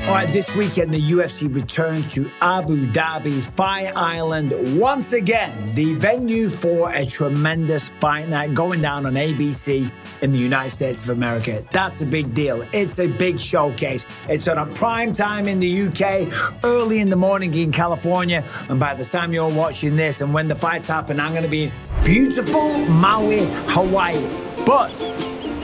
All right, this weekend, the UFC returns to Abu Dhabi Fight Island once again, the venue for a tremendous fight night going down on ABC in the United States of America. That's a big deal. It's a big showcase. It's on a prime time in the UK, early in the morning in California. And by the time you're watching this and when the fights happen, I'm going to be in beautiful Maui, Hawaii. But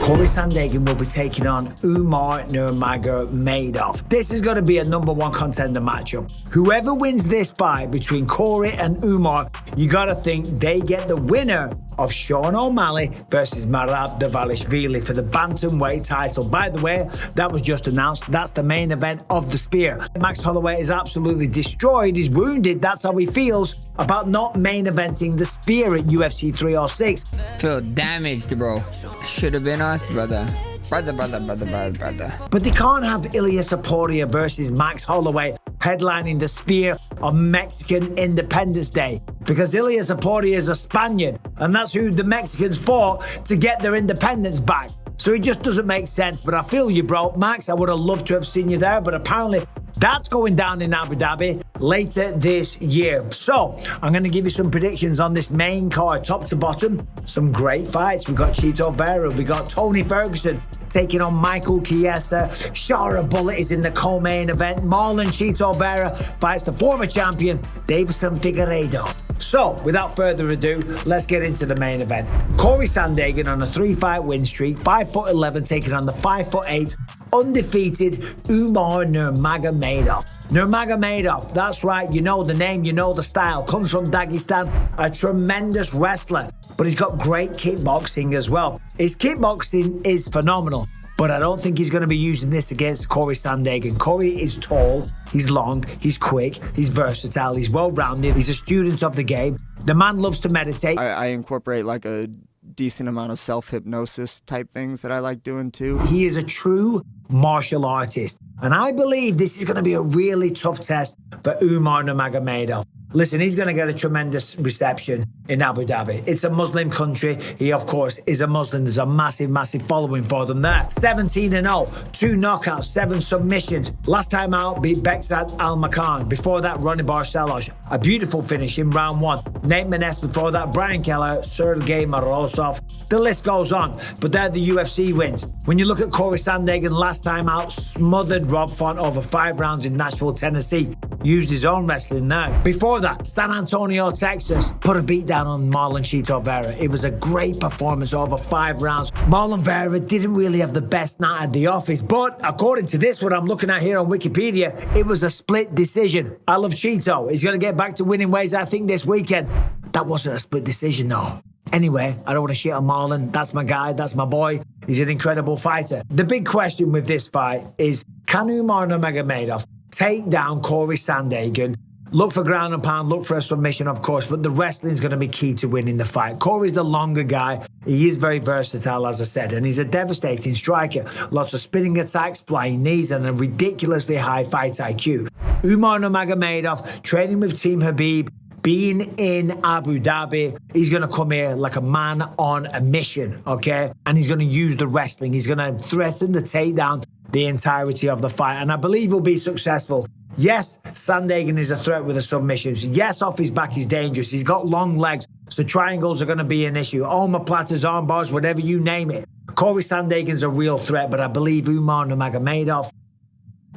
Cory Sandhagen will be taking on Umar Nurmagomedov. This is going to be a #1 contender matchup. Whoever wins this fight between Cory and Umar, you got to think they get the winner of Sean O'Malley versus Merab Dvalishvili for the bantamweight title. By the way, that was just announced. That's the main event of the Spear. Max Holloway is absolutely destroyed. He's wounded. That's how he feels about not main eventing the Spear at UFC 306. Feel damaged, bro. Should have been us, brother. Brother. But they can't have Ilia Topuria versus Max Holloway headlining the Spear on Mexican Independence Day, because Ilia Topuria is a Spaniard, and that's who the Mexicans fought to get their independence back. So it just doesn't make sense. But I feel you, bro. Max, I would have loved to have seen you there, but apparently that's going down in Abu Dhabi later this year. So I'm going to give you some predictions on this main card, top to bottom. Some great fights. We've got Vera. We got Tony Ferguson taking on Michael Chiesa. Sharabutdin is in the co-main event. Marlon Vera fights the former champion, Deiveson Figueiredo. So, without further ado, let's get into the main event. Cory Sandhagen on a 3-fight win streak, 5'11", taking on the 5'8", undefeated Umar Nurmagomedov. Nurmagomedov, that's right, you know the name, you know the style, comes from Dagestan, a tremendous wrestler, but he's got great kickboxing as well. His kickboxing is phenomenal, but I don't think he's going to be using this against Cory Sandhagen. Cory is tall, he's long, he's quick, he's versatile, he's well-rounded, he's a student of the game. The man loves to meditate. I incorporate like a decent amount of self-hypnosis type things that I like doing too. He is a true martial artist, and I believe this is going to be a really tough test for Umar Nurmagomedov. Listen, he's going to get a tremendous reception in Abu Dhabi. It's a Muslim country. He, of course, is a Muslim. There's a massive, massive following for them there. 17-0, 2 knockouts, 7 submissions. Last time out, beat Beksat Al-Makan. Before that, Ronnie Barcelos. A beautiful finish in round 1. Nate Maness before that, Brian Keller, Sergey Morozov. The list goes on, but they're the UFC wins. When you look at Cory Sandhagen, last time out, smothered Rob Font over 5 rounds in Nashville, Tennessee. Used his own wrestling there. Before that, San Antonio, Texas, put a beat down on Marlon Vera. It was a great performance over 5 rounds. Marlon Vera didn't really have the best night at the office, but according to this, what I'm looking at here on Wikipedia, it was a split decision. I love Cheeto. He's going to get back to winning ways, I think, this weekend. That wasn't a split decision, though. Anyway, I don't want to shit on Marlon. That's my guy. That's my boy. He's an incredible fighter. The big question with this fight is, can Umar Nurmagomedov take down Cory Sandhagen? Look for ground and pound, look for a submission, of course, but the wrestling's going to be key to winning the fight. Cory's the longer guy. He is very versatile, as I said, and he's a devastating striker. Lots of spinning attacks, flying knees, and a ridiculously high fight IQ. Umar Nurmagomedov, training with Team Khabib, being in Abu Dhabi, he's going to come here like a man on a mission, okay? And he's going to use the wrestling. He's going to threaten to take down the entirety of the fight, and I believe he'll be successful. Yes, Sandhagen is a threat with the submissions. Yes, off his back he's dangerous. He's got long legs, so triangles are going to be an issue. Omoplatas, arm bars, whatever you name it. Cory Sandhagen's a real threat, but I believe Umar Nurmagomedov,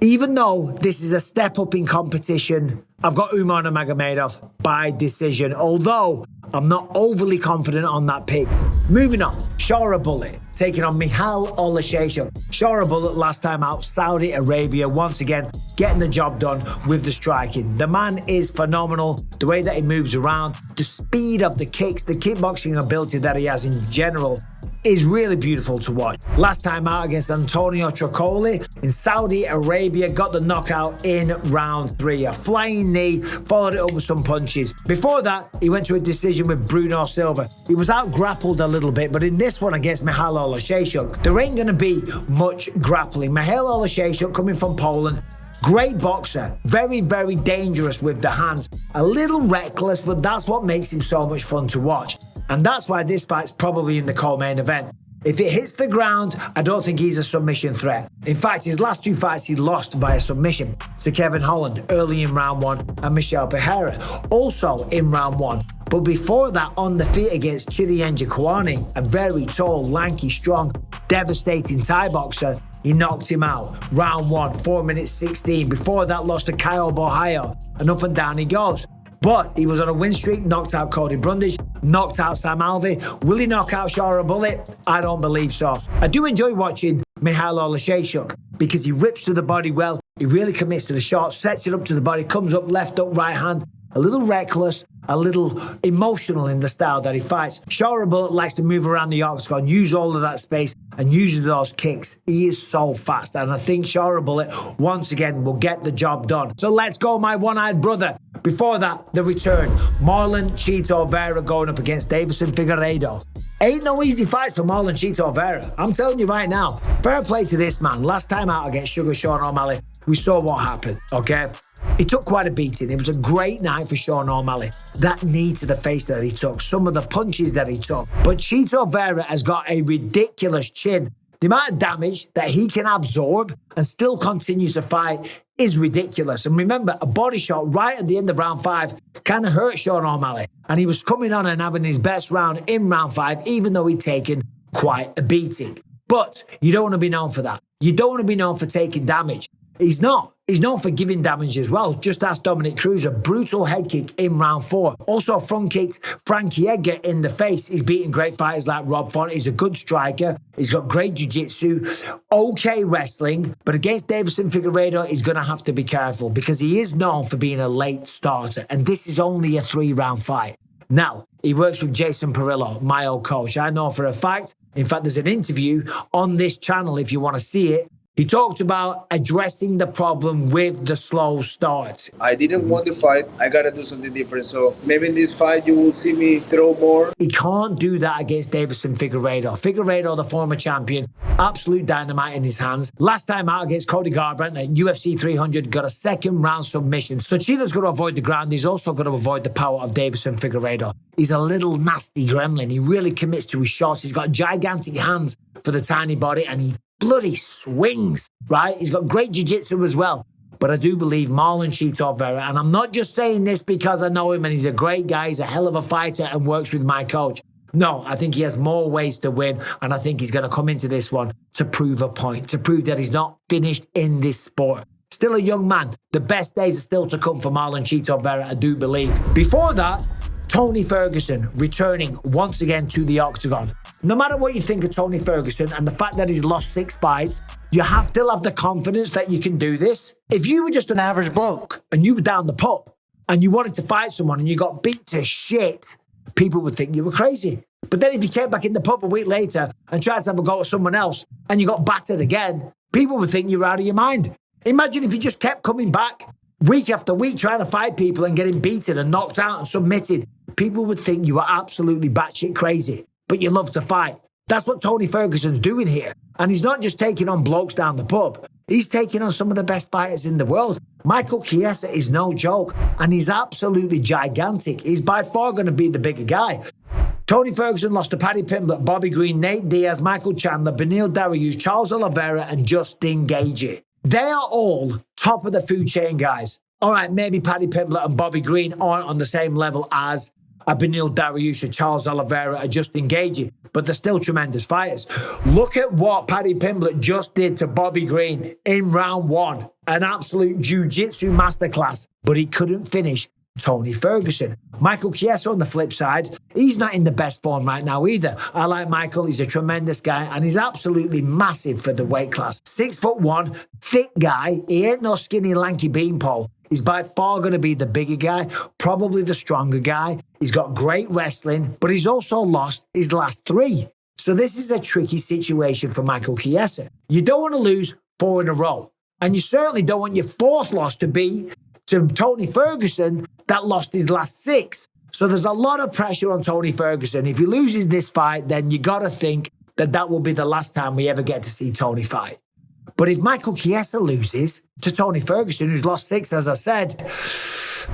even though this is a step up in competition, I've got Umar Nurmagomedov by decision, although I'm not overly confident on that pick. Moving on, Sharabutdin taking on Michał Oleksiejczuk. Sharabutdin last time out, Saudi Arabia, once again getting the job done with the striking. The man is phenomenal. The way that he moves around, the speed of the kicks, the kickboxing ability that he has in general is really beautiful to watch. Last time out against Antonio Trocoli in Saudi Arabia, got the knockout in round 3. A flying knee, followed it up with some punches. Before that, he went to a decision with Bruno Silva. He was out-grappled a little bit, but in this one against Michał Oleksiejczuk, there ain't going to be much grappling. Michał Oleksiejczuk, coming from Poland, great boxer, very, very dangerous with the hands. A little reckless, but that's what makes him so much fun to watch. And that's why this fight's probably in the co-main event. If it hits the ground, I don't think he's a submission threat. In fact, his last 2 fights he lost by a submission to Kevin Holland early in round 1 and Michał Pereira also in round 1. But before that, on the feet against Chiesa Kawani, a very tall, lanky, strong, devastating Thai boxer, he knocked him out. Round 1, 4 minutes 16. Before that, lost to Kyle Bohayo, and up and down he goes. But he was on a win streak, knocked out Cody Brundage, knocked out Sam Alvey. Will he knock out Sharabutdin? I don't believe so. I do enjoy watching Michał Oleksiejczuk because he rips to the body well. He really commits to the shot, sets it up to the body, comes up left up, right hand. A little reckless, a little emotional in the style that he fights. Sharabutdin likes to move around the octagon, use all of that space and use those kicks. He is so fast, and I think Sharabutdin once again will get the job done. So let's go, my one-eyed brother. Before that, the return. Marlon Chito Vera going up against Deiveson Figueiredo. Ain't no easy fights for Marlon Chito Vera. I'm telling you right now. Fair play to this man. Last time out against Sugar Sean O'Malley, we saw what happened, okay? He took quite a beating. It was a great night for Sean O'Malley. That knee to the face that he took, some of the punches that he took. But Chito Vera has got a ridiculous chin. The amount of damage that he can absorb and still continue to fight is ridiculous. And remember, a body shot right at the end of round 5 kind of hurt Sean O'Malley. And he was coming on and having his best round in round 5, even though he'd taken quite a beating. But you don't want to be known for that. You don't want to be known for taking damage. He's not. He's known for giving damage as well. Just ask Dominic Cruz, a brutal head kick in round 4. Also front kicked Frankie Edgar in the face. He's beaten great fighters like Rob Font. He's a good striker. He's got great jiu-jitsu, okay wrestling. But against Deiveson Figueiredo, he's going to have to be careful because he is known for being a late starter. And this is only a 3-round fight. Now, he works with Jason Perillo, my old coach. I know for a fact. In fact, there's an interview on this channel if you want to see it. He talked about addressing the problem with the slow start. I didn't want to fight. I got to do something different. So maybe in this fight, you will see me throw more. He can't do that against Deiveson Figueiredo. Figueiredo, the former champion, absolute dynamite in his hands. Last time out against Cody Garbrandt at UFC 300, got a second round submission. So Chida's got to avoid the ground. He's also got to avoid the power of Deiveson Figueiredo. He's a little nasty gremlin. He really commits to his shots. He's got gigantic hands for the tiny body, and he bloody swings, right? He's got great jiu-jitsu as well. But I do believe Marlon Chito Vera, and I'm not just saying this because I know him and he's a great guy, he's a hell of a fighter and works with my coach. No, I think he has more ways to win, and I think he's going to come into this one to prove a point, to prove that he's not finished in this sport. Still a young man. The best days are still to come for Marlon Chito Vera, I do believe. Before that, Tony Ferguson returning once again to the octagon. No matter what you think of Tony Ferguson and the fact that he's lost 6 fights, you still have the confidence that you can do this. If you were just an average bloke and you were down the pub and you wanted to fight someone and you got beat to shit, people would think you were crazy. But then if you came back in the pub a week later and tried to have a go at someone else and you got battered again, people would think you were out of your mind. Imagine if you just kept coming back week after week trying to fight people and getting beaten and knocked out and submitted. People would think you were absolutely batshit crazy. But you love to fight. That's what Tony Ferguson's doing here. And he's not just taking on blokes down the pub. He's taking on some of the best fighters in the world. Michael Chiesa is no joke. And he's absolutely gigantic. He's by far going to be the bigger guy. Tony Ferguson lost to Paddy Pimblett, Bobby Green, Nate Diaz, Michael Chandler, Beneil Dariush, Charles Oliveira, and Justin Gaethje. They are all top of the food chain guys. All right, maybe Paddy Pimblett and Bobby Green aren't on the same level as Beneil Dariush, Charles Oliveira, or Justin Gaethje, but they're still tremendous fighters. Look at what Paddy Pimblett just did to Bobby Green in round 1. An absolute jiu-jitsu masterclass, but he couldn't finish Tony Ferguson. Michael Chiesa on the flip side, he's not in the best form right now either. I like Michael, he's a tremendous guy, and he's absolutely massive for the weight class. 6'1", thick guy, he ain't no skinny, lanky beanpole. He's by far going to be the bigger guy, probably the stronger guy. He's got great wrestling, but he's also lost his last 3. So this is a tricky situation for Michael Chiesa. You don't want to lose 4 in a row. And you certainly don't want your 4th loss to be to Tony Ferguson that lost his last 6. So there's a lot of pressure on Tony Ferguson. If he loses this fight, then you got to think that that will be the last time we ever get to see Tony fight. But if Michael Chiesa loses to Tony Ferguson, who's lost 6, as I said,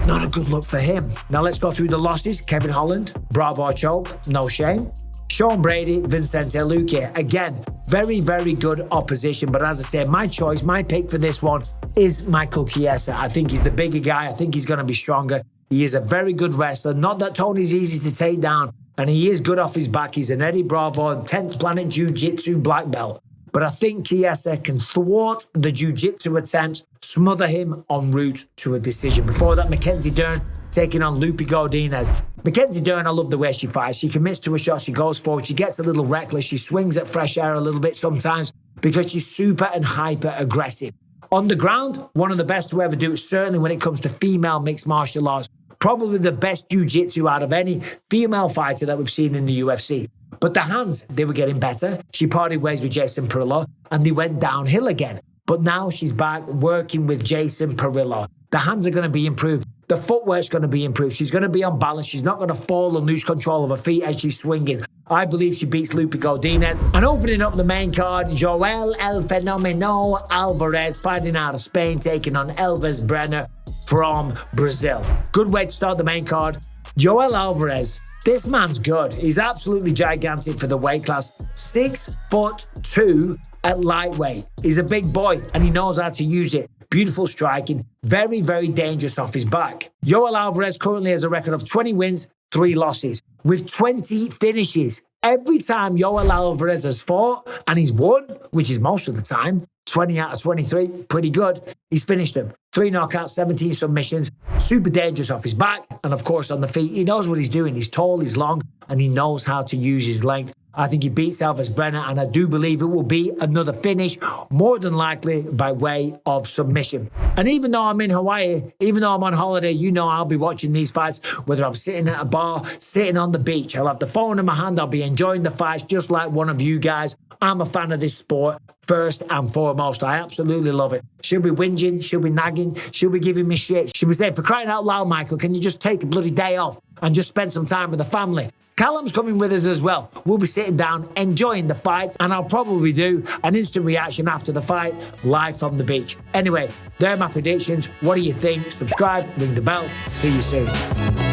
not a good look for him. Now let's go through the losses. Kevin Holland, Bravo choke, no shame. Sean Brady, Vincente Luque. Again, very, very good opposition. But as I say, my choice, my pick for this one is Michael Chiesa. I think he's the bigger guy. I think he's going to be stronger. He is a very good wrestler. Not that Tony's easy to take down, and he is good off his back. He's an Eddie Bravo, 10th Planet Jiu-Jitsu black belt. But I think Chiesa can thwart the jiu-jitsu attempts, smother him en route to a decision. Before that, Mackenzie Dern taking on Loopy Godinez. Mackenzie Dern, I love the way she fights. She commits to a shot, she goes forward, she gets a little reckless, she swings at fresh air a little bit sometimes because she's super and hyper aggressive. On the ground, one of the best to ever do it, certainly when it comes to female mixed martial arts. Probably the best jiu-jitsu out of any female fighter that we've seen in the UFC. But the hands, they were getting better. She parted ways with Jason Perillo and they went downhill again. But now she's back working with Jason Perillo. The hands are going to be improved. The footwork's going to be improved. She's going to be on balance. She's not going to fall and lose control of her feet as she's swinging. I believe she beats Loopy Godinez. And opening up the main card, Joel El Fenomeno Alvarez fighting out of Spain, taking on Elves Brener from Brazil. Good way to start the main card. Joel Alvarez, this man's good. He's absolutely gigantic for the weight class. 6'2" at lightweight. He's a big boy and he knows how to use it. Beautiful striking, very, very dangerous off his back. Joel Alvarez currently has a record of 20 wins, 3 losses, with 20 finishes. Every time Joel Alvarez has fought and he's won, which is most of the time, 20 out of 23, pretty good. He's finished them. 3 knockouts, 17 submissions, super dangerous off his back, and of course on the feet. He knows what he's doing. He's tall, he's long, and he knows how to use his length. I think he beats Elves Brener, and I do believe it will be another finish, more than likely by way of submission. And even though I'm in Hawaii, even though I'm on holiday, you know I'll be watching these fights, whether I'm sitting at a bar, sitting on the beach. I'll have the phone in my hand. I'll be enjoying the fights just like one of you guys. I'm a fan of this sport, first and foremost. I absolutely love it. Should we whinging? Should we nagging? Should we giving me shit? Should we say, for crying out loud, Michael, can you just take a bloody day off and just spend some time with the family? Callum's coming with us as well. We'll be sitting down, enjoying the fights, and I'll probably do an instant reaction after the fight, live from the beach. Anyway, they're my predictions. What do you think? Subscribe, ring the bell. See you soon.